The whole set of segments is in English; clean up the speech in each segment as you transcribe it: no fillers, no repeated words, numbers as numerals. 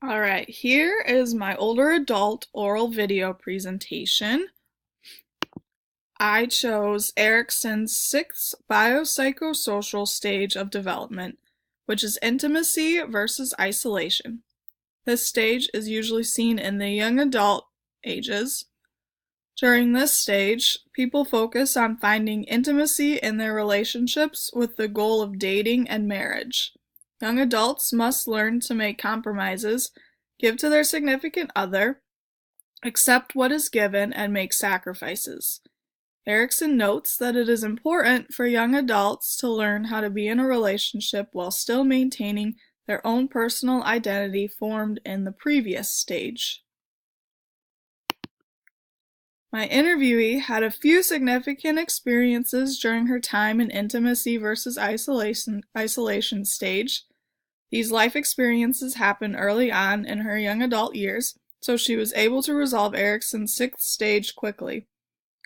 Alright, here is my older adult oral video presentation. I chose Erickson's sixth biopsychosocial stage of development, which is intimacy versus isolation. This stage is usually seen in the young adult ages. During this stage, people focus on finding intimacy in their relationships with the goal of dating and marriage. Young adults must learn to make compromises, give to their significant other, accept what is given, and make sacrifices. Erickson notes that it is important for young adults to learn how to be in a relationship while still maintaining their own personal identity formed in the previous stage. My interviewee had a few significant experiences during her time in intimacy versus isolation stage. These life experiences happened early on in her young adult years, so she was able to resolve Erickson's sixth stage quickly.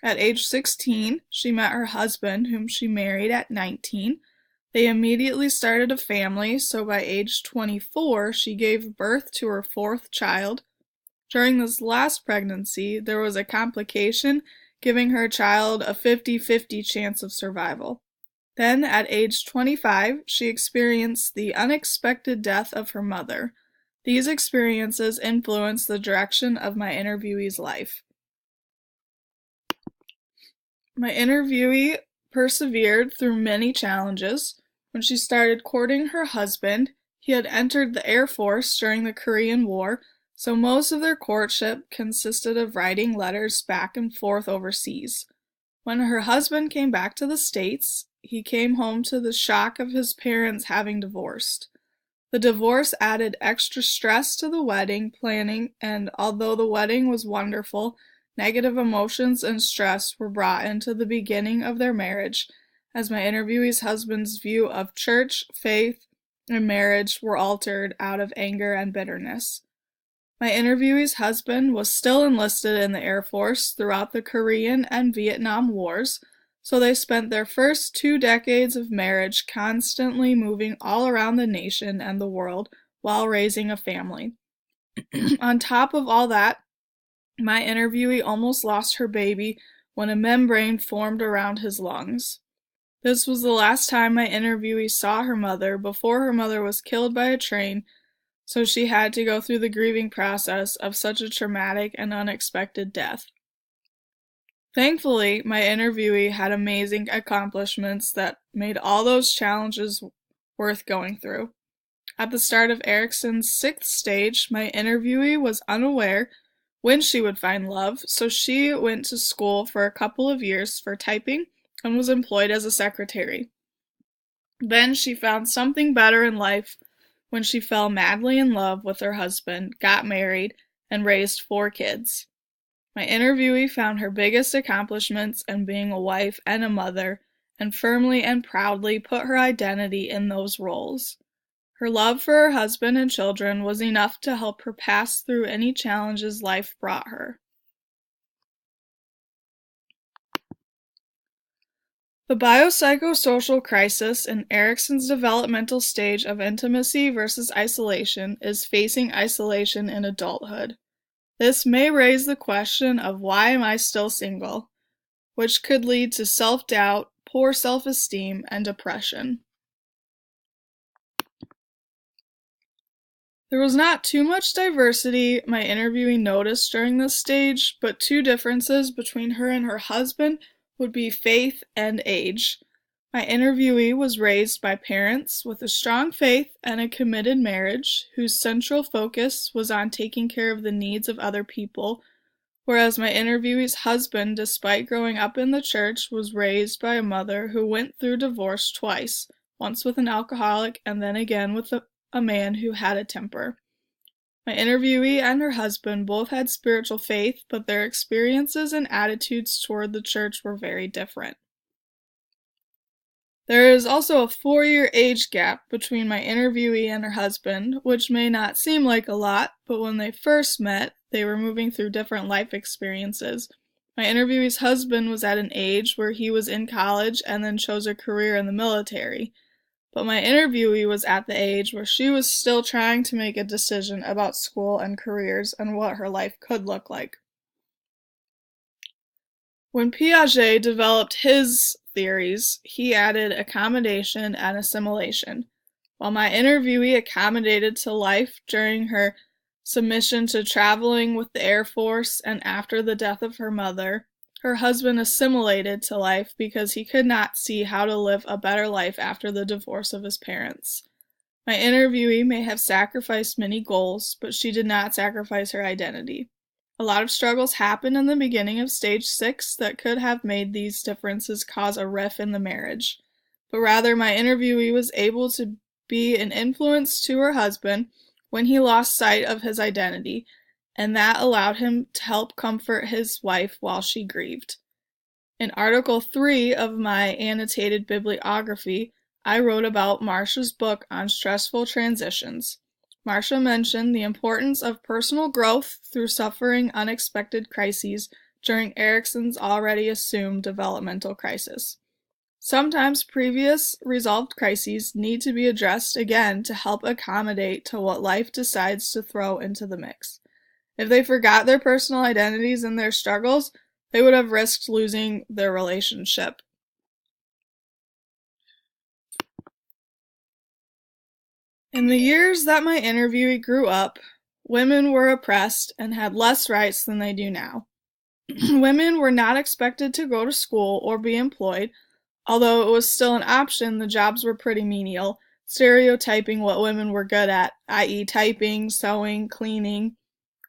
At age 16, she met her husband, whom she married at 19. They immediately started a family, so by age 24, she gave birth to her fourth child. During this last pregnancy, there was a complication, giving her child a 50-50 chance of survival. Then, at age 25, she experienced the unexpected death of her mother. These experiences influenced the direction of my interviewee's life. My interviewee persevered through many challenges. When she started courting her husband, he had entered the Air Force during the Korean War, so most of their courtship consisted of writing letters back and forth overseas. When her husband came back to the States, he came home to the shock of his parents having divorced. The divorce added extra stress to the wedding planning, and although the wedding was wonderful, negative emotions and stress were brought into the beginning of their marriage, as my interviewee's husband's view of church, faith, and marriage were altered out of anger and bitterness. My interviewee's husband was still enlisted in the Air Force throughout the Korean and Vietnam Wars, so they spent their first 2 decades of marriage constantly moving all around the nation and the world while raising a family. On top of all that, my interviewee almost lost her baby when a membrane formed around his lungs. This was the last time my interviewee saw her mother before her mother was killed by a train, so she had to go through the grieving process of such a traumatic and unexpected death. Thankfully, my interviewee had amazing accomplishments that made all those challenges worth going through. At the start of Erickson's sixth stage, my interviewee was unaware when she would find love, so she went to school for a couple of years for typing and was employed as a secretary. Then she found something better in life when she fell madly in love with her husband, got married, and raised 4 kids. My interviewee found her biggest accomplishments in being a wife and a mother, and firmly and proudly put her identity in those roles. Her love for her husband and children was enough to help her pass through any challenges life brought her. The biopsychosocial crisis in Erickson's developmental stage of intimacy versus isolation is facing isolation in adulthood. This may raise the question of why am I still single, which could lead to self-doubt, poor self-esteem, and depression. There was not too much diversity my interviewee noticed during this stage, but 2 differences between her and her husband would be faith and age. My interviewee was raised by parents with a strong faith and a committed marriage, whose central focus was on taking care of the needs of other people, whereas my interviewee's husband, despite growing up in the church, was raised by a mother who went through divorce twice, once with an alcoholic and then again with a man who had a temper. My interviewee and her husband both had spiritual faith, but their experiences and attitudes toward the church were very different. There is also a 4-year age gap between my interviewee and her husband, which may not seem like a lot, but when they first met, they were moving through different life experiences. My interviewee's husband was at an age where he was in college and then chose a career in the military. but my interviewee was at the age where she was still trying to make a decision about school and careers and what her life could look like. When Piaget developed his theories, he added accommodation and assimilation. While my interviewee accommodated to life during her submission to traveling with the Air Force and after the death of her mother, her husband assimilated to life because he could not see how to live a better life after the divorce of his parents. My interviewee may have sacrificed many goals, but she did not sacrifice her identity. A lot of struggles happened in the beginning of stage 6 that could have made these differences cause a rift in the marriage, but rather my interviewee was able to be an influence to her husband when he lost sight of his identity, and that allowed him to help comfort his wife while she grieved. In Article 3 of my annotated bibliography, I wrote about Marsha's book on stressful transitions. Marsha mentioned the importance of personal growth through suffering unexpected crises during Erikson's already assumed developmental crisis. Sometimes previous resolved crises need to be addressed again to help accommodate to what life decides to throw into the mix. If they forgot their personal identities and their struggles, they would have risked losing their relationship. In the years that my interviewee grew up, women were oppressed and had less rights than they do now. Women were not expected to go to school or be employed. Although it was still an option, the jobs were pretty menial, stereotyping what women were good at, i.e. typing, sewing, cleaning.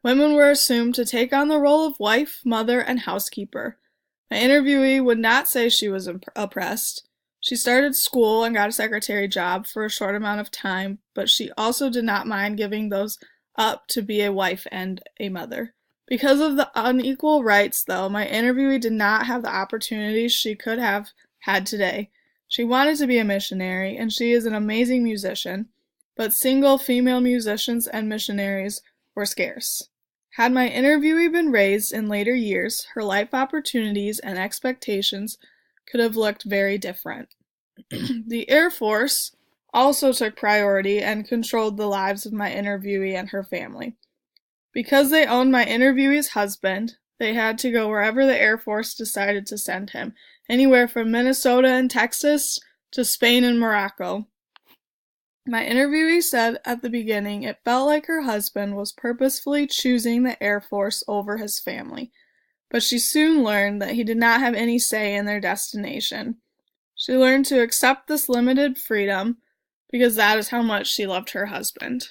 Women were assumed to take on the role of wife, mother, and housekeeper. My interviewee would not say she was oppressed. She started school and got a secretary job for a short amount of time, but she also did not mind giving those up to be a wife and a mother. Because of the unequal rights, though, my interviewee did not have the opportunities she could have had today. She wanted to be a missionary, and she is an amazing musician, but single female musicians and missionaries were scarce. Had my interviewee been raised in later years, her life opportunities and expectations could have looked very different. The Air Force also took priority and controlled the lives of my interviewee and her family. Because they owned my interviewee's husband, they had to go wherever the Air Force decided to send him, anywhere from Minnesota and Texas to Spain and Morocco. My interviewee said at the beginning it felt like her husband was purposefully choosing the Air Force over his family, but she soon learned that he did not have any say in their destination. She learned to accept this limited freedom because that is how much she loved her husband.